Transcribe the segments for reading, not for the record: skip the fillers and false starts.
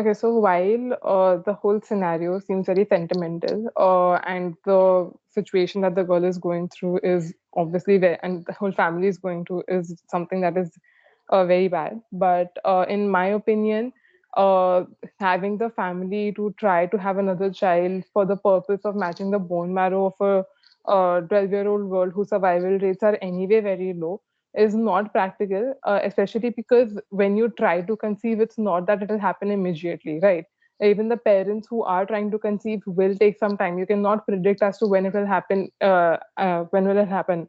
Okay, so while the whole scenario seems very sentimental, and the situation that the girl is going through is obviously very, and the whole family is going through is something that is very bad. But in my opinion, uh, having the family to try to have another child for the purpose of matching the bone marrow of a 12-year-old girl whose survival rates are anyway very low is not practical, especially because when you try to conceive, it's not that it will happen immediately, right? Even the parents who are trying to conceive will take some time. You cannot predict as to when it will happen. When will it happen?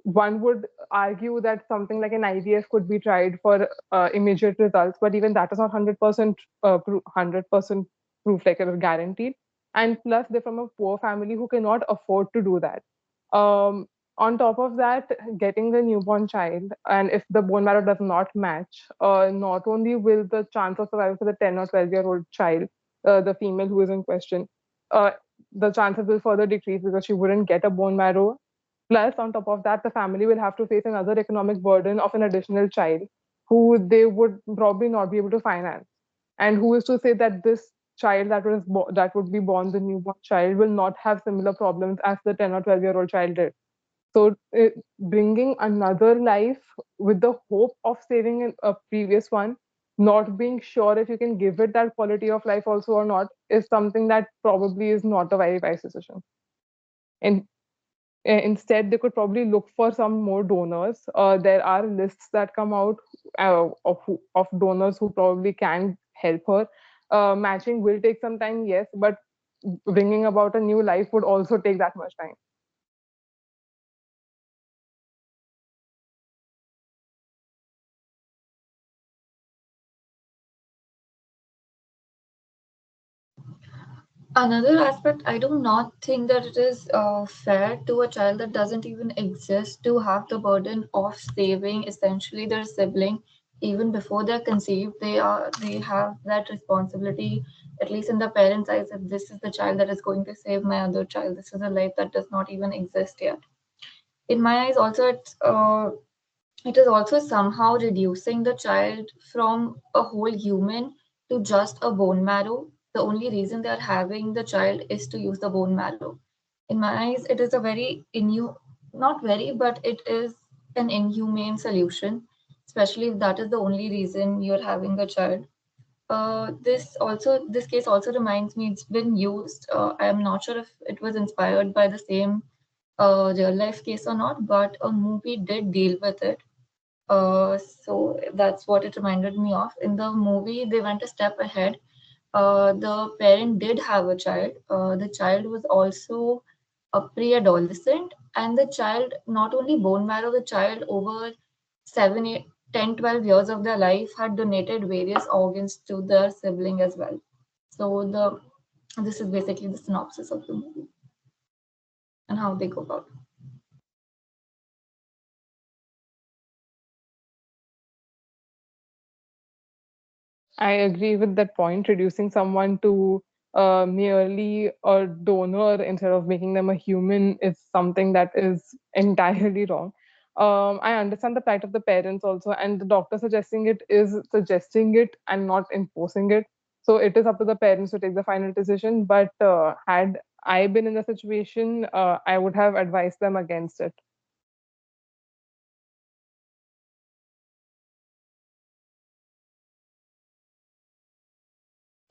One would argue that something like an IVF could be tried for immediate results, but even that is not 100% 100% proof, like guaranteed. And plus, they're from a poor family who cannot afford to do that. On top of that, getting the newborn child, and if the bone marrow does not match, not only will the chance of survival for the 10 or 12-year-old child, the female who is in question, uh, the chances will further decrease because she wouldn't get a bone marrow. Plus, on top of that, the family will have to face another economic burden of an additional child who they would probably not be able to finance. And who is to say that this child that would be born, the newborn child, will not have similar problems as the 10 or 12-year-old child did? So, bringing another life with the hope of saving a previous one, not being sure if you can give it that quality of life also or not, is something that probably is not a very wise decision. In Instead, they could probably look for some more donors. There are lists that come out of donors who probably can help her. Matching will take some time, yes, but bringing about a new life would also take that much time. Another aspect, I do not think that it is fair to a child that doesn't even exist to have the burden of saving essentially their sibling even before they're conceived. They have that responsibility, at least in the parents' eyes, if this is the child that is going to save my other child. This is a life that does not even exist yet. In my eyes, also it is also somehow reducing the child from a whole human to just a bone marrow. The only reason they are having the child is to use the bone marrow. In my eyes, it is a very not very, but it is an inhumane solution, especially if that is the only reason you're having a child. This case also reminds me it's been used. I am not sure if it was inspired by the same real life case or not, but a movie did deal with it. So that's what it reminded me of. In the movie, they went a step ahead. The parent did have a child. The child was also a pre-adolescent, and the child not only bone marrow, the child over 7, 8, 10, 12 years of their life had donated various organs to their sibling as well. So this is basically the synopsis of the movie and how they go about it. I agree with that point. Reducing someone to merely a donor instead of making them a human is something that is entirely wrong. I understand the plight of the parents also, and the doctor suggesting it is suggesting it and not enforcing it. So it is up to the parents to take the final decision. But had I been in the situation, I would have advised them against it.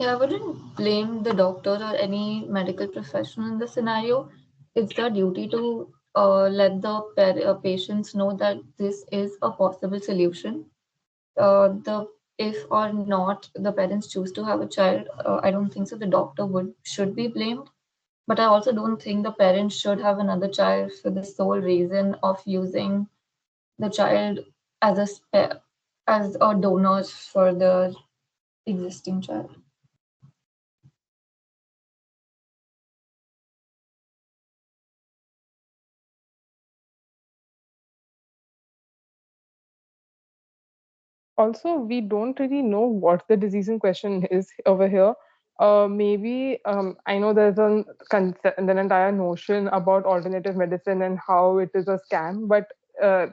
Yeah, I wouldn't blame the doctor or any medical professional in the scenario. It's their duty to let the patients know that this is a possible solution. The If or not the parents choose to have a child, I don't think so. The doctor would should be blamed, but I also don't think the parents should have another child for the sole reason of using the child as as a donor for the existing child. Also, we don't really know what the disease in question is over here. Maybe I know there's an entire notion about alternative medicine and how it is a scam, but uh,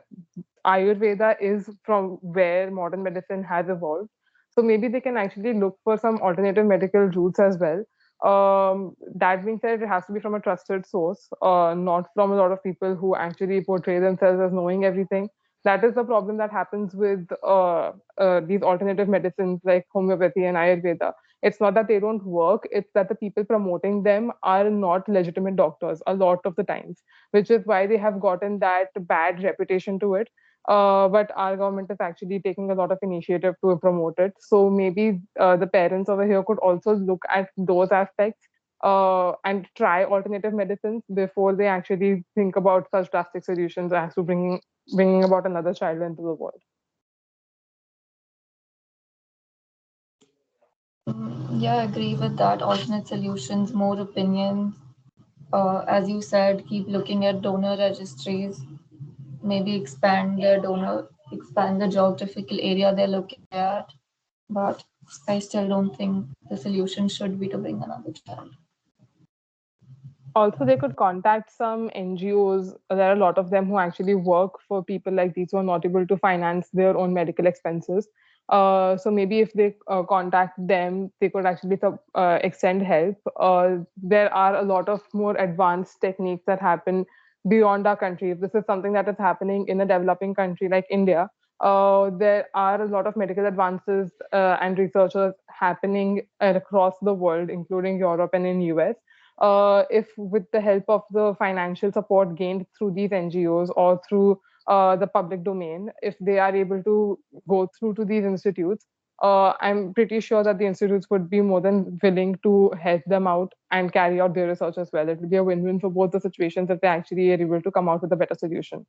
Ayurveda is from where modern medicine has evolved. So maybe they can actually look for some alternative medical routes as well. That being said, it has to be from a trusted source, not from a lot of people who actually portray themselves as knowing everything. That is the problem that happens with these alternative medicines like homeopathy and Ayurveda. It's not that they don't work, it's that the people promoting them are not legitimate doctors a lot of the times, which is why they have gotten that bad reputation to it. But our government is actually taking a lot of initiative to promote it. So maybe the parents over here could also look at those aspects and try alternative medicines before they actually think about such drastic solutions as to bringing about another child into the world. Yeah, I agree with that. Alternate solutions, more opinions. As you said, keep looking at donor registries. Maybe expand the geographical area they're looking at. But I still don't think the solution should be to bring another child. Also, they could contact some NGOs. There are a lot of them who actually work for people like these who are not able to finance their own medical expenses. So maybe if they contact them, they could actually extend help. There are a lot of more advanced techniques that happen beyond our country. If this is something that is happening in a developing country like India, there are a lot of medical advances and researchers happening across the world, including Europe and in US. If with the help of the financial support gained through these NGOs or through the public domain, if they are able to go through to these institutes, I'm pretty sure that the institutes would be more than willing to help them out and carry out their research as well. It will be a win-win for both the situations if they actually are able to come out with a better solution.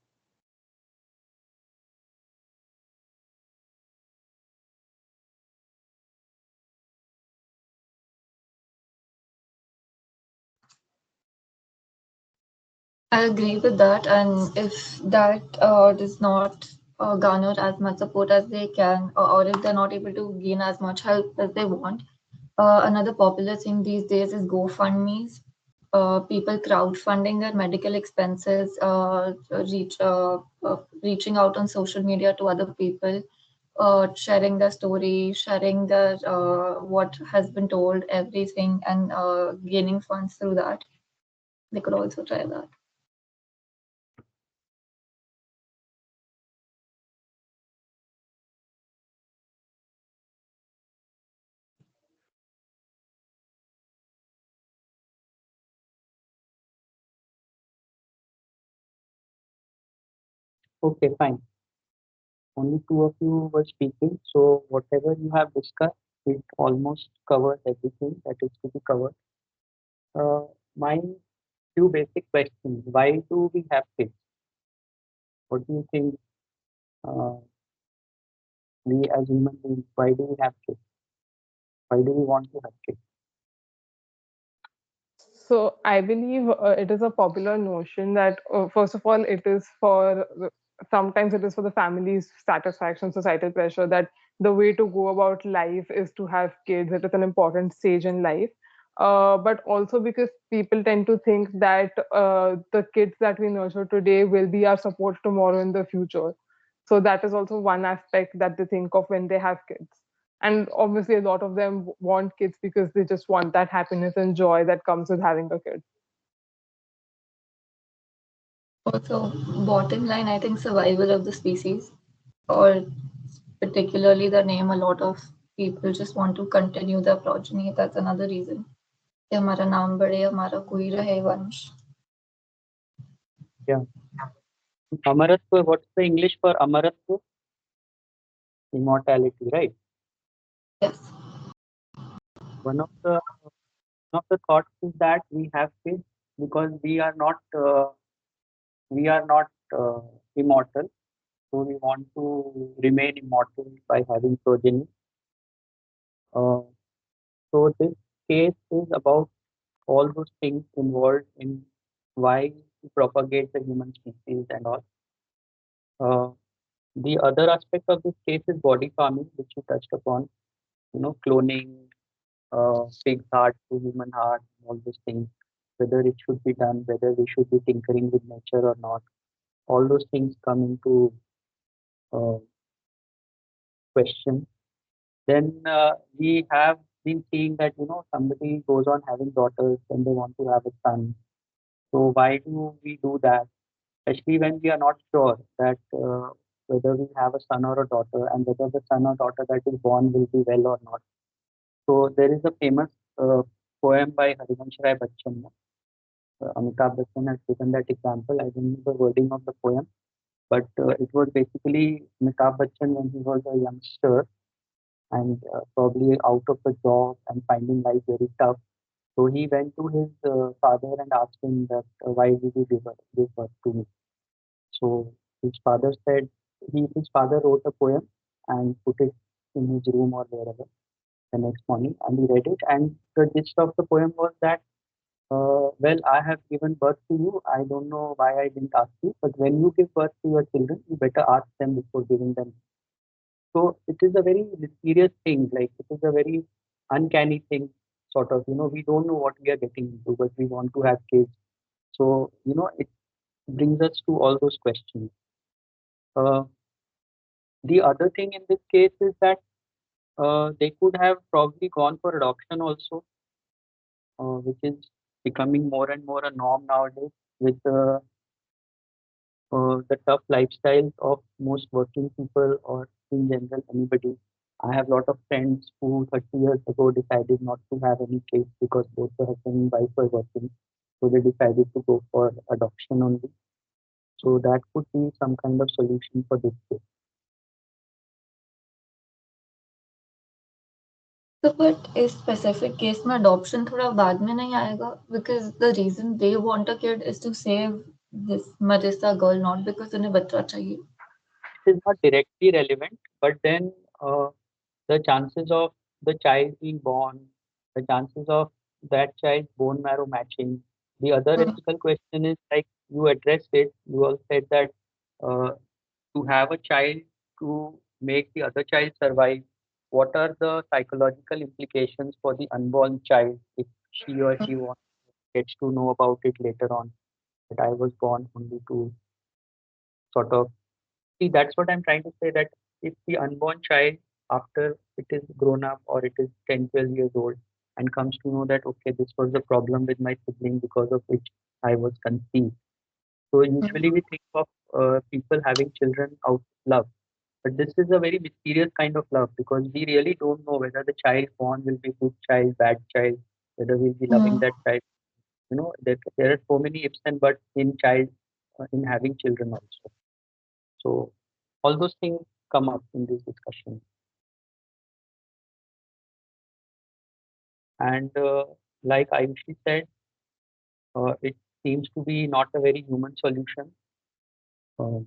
I agree with that, and if that does not garner as much support as they can, or if they're not able to gain as much help as they want, another popular thing these days is GoFundMe's. People crowdfunding their medical expenses, reaching out on social media to other people, sharing their story, sharing their what has been told, everything, and gaining funds through that. They could also try that. Okay, fine. Only two of you were speaking, so whatever you have discussed, it almost covers everything that is to be covered. Uh, my few basic questions. Why do we have kids? What do you think uh, we as human beings, why do we have kids? Why do we want to have kids? So I believe it is a popular notion that first of all it is for sometimes it is for the family's satisfaction, societal pressure that the way to go about life is to have kids. It is an important stage in life. But also because people tend to think that the kids that we nurture today will be our support tomorrow in the future. So that is also one aspect that they think of when they have kids. And obviously a lot of them want kids because they just want that happiness and joy that comes with having a kid. Also, bottom line, I think survival of the species, or particularly the name, a lot of people just want to continue their progeny. That's another reason. कि हमारा नाम बढ़े, हमारा कोई रहे वंश. Yeah. Amaratva, what's the English for Amaratva? Immortality, right? Yes. One of the thoughts is that we have kids because we are not immortal. So we want to remain immortal by having progeny. Uh, so this case is about all those things involved in why to propagate the human species and all. Uh, the other aspect of this case is body farming, which you touched upon. You know, cloning pig's heart to human heart, all those things. Whether it should be done, whether we should be tinkering with nature or not. All those things come into uh, question. Then we have been seeing that somebody goes on having daughters and they want to have a son. So why do we do that? Especially when we are not sure that whether we have a son or a daughter and whether the son or daughter that is born will be well or not. So there is a famous uh, poem by Harivansh Rai Bachchan. Amitabh Bachchan has given that example. I don't know the wording of the poem, but it was basically Amitabh Bachchan when he was a youngster and probably out of a job and finding life very tough. So he went to his father and asked him that why did you give birth to me? So his father said his father wrote a poem and put it in his room or wherever the next morning, and he read it. And the gist of the poem was that, well, I have given birth to you. I don't know why I didn't ask you, but when you give birth to your children, you better ask them before giving them. So it is a very mysterious thing. Like it is a very uncanny thing, sort of. We don't know what we are getting into, but we want to have kids. So it brings us to all those questions. Uh, the other thing in this case is that they could have probably gone for adoption also, which is becoming more and more a norm nowadays with the tough lifestyles of most working people or in general anybody. I have a lot of friends who 30 years ago decided not to have any kids because both the husband and wife were working. So they decided to go for adoption only. So that could be some kind of solution for this case. So, but इस specific case में adoption थोड़ा बाद में नहीं आएगा because the reason they want a kid is to save this Marissa girl, not because उन्हें बच्चा चाहिए. It is not directly relevant, but then the chances of the child being born, the chances of that child's bone marrow matching. The other ethical question is like you addressed it. You all said that uh, to have a child to make the other child survive, what are the psychological implications for the unborn child if she or he gets to know about it later on that I was born only to sort of see, that's what I'm trying to say, that if the unborn child, after it is grown up or it is 10, 12 years old, and comes to know that, okay, this was the problem with my sibling because of which I was conceived. So usually we think of people having children out of love. But this is a very mysterious kind of love because we really don't know whether the child born will be good child, bad child, whether we'll be loving that child. There are so many ifs and buts in child in having children also. So all those things come up in this discussion. And like Ayushi said, it seems to be not a very human solution. Uh,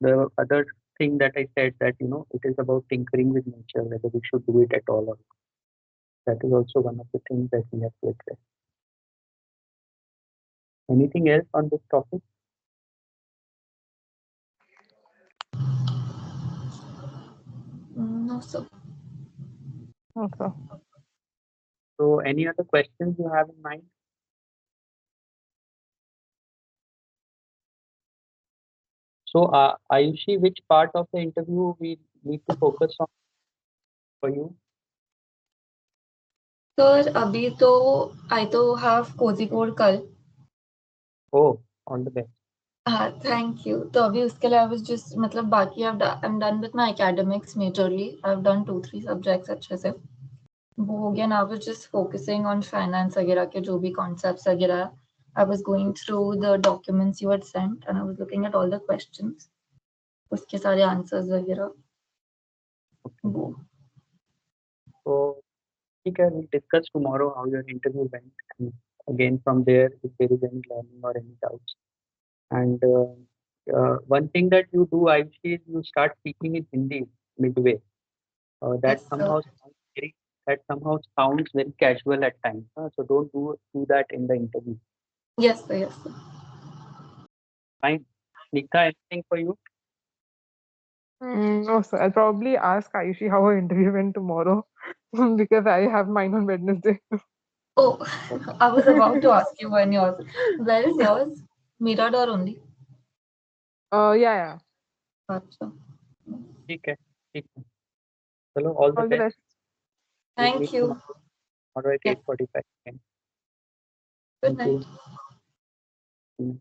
the other thing that I said that it is about tinkering with nature, whether we should do it at all or not. That is also one of the things that we have to address. Anything else on this topic? No, sir. Okay. So any other questions you have in mind? So Ayushi, which part of the interview we need to focus on for you? Sir, अभी तो I तो have cozy code कल. Oh, all the best. हाँ, thank you. तो अभी उसके लिए I was just मतलब बाकी I am done with my academics majorly. I have done 2-3 subjects अच्छे से. वो हो गया. I was just focusing on finance वगैरह के जो भी कॉन्सेप्ट्स वगैरह. I was going through the documents you had sent and I was looking at all the questions. उसके सारे आंसर्स वगैरह Okay. वो. So okay, we'll discuss tomorrow how your interview went, and again from there, if there is any learning or any doubts. And one thing that you do, I see, is you start speaking in Hindi midway. That Yes, sir. somehow sounds very casual at times. So don't do that in the interview. Yes, sir. Yes, sir. Fine. Nikta, anything for you? No, sir. I'll probably ask Ayushi how her interview went tomorrow because I have mine on Wednesday. Oh, Okay. I was about to ask you when yours. Where is yours? Mirador only. Yeah, yeah. अच्छा. ठीक है. ठीक है. Hello, all the All the best. best. We'll Thank meet you. tomorrow at Yeah. 8:45 p.m. Good Thank night. you.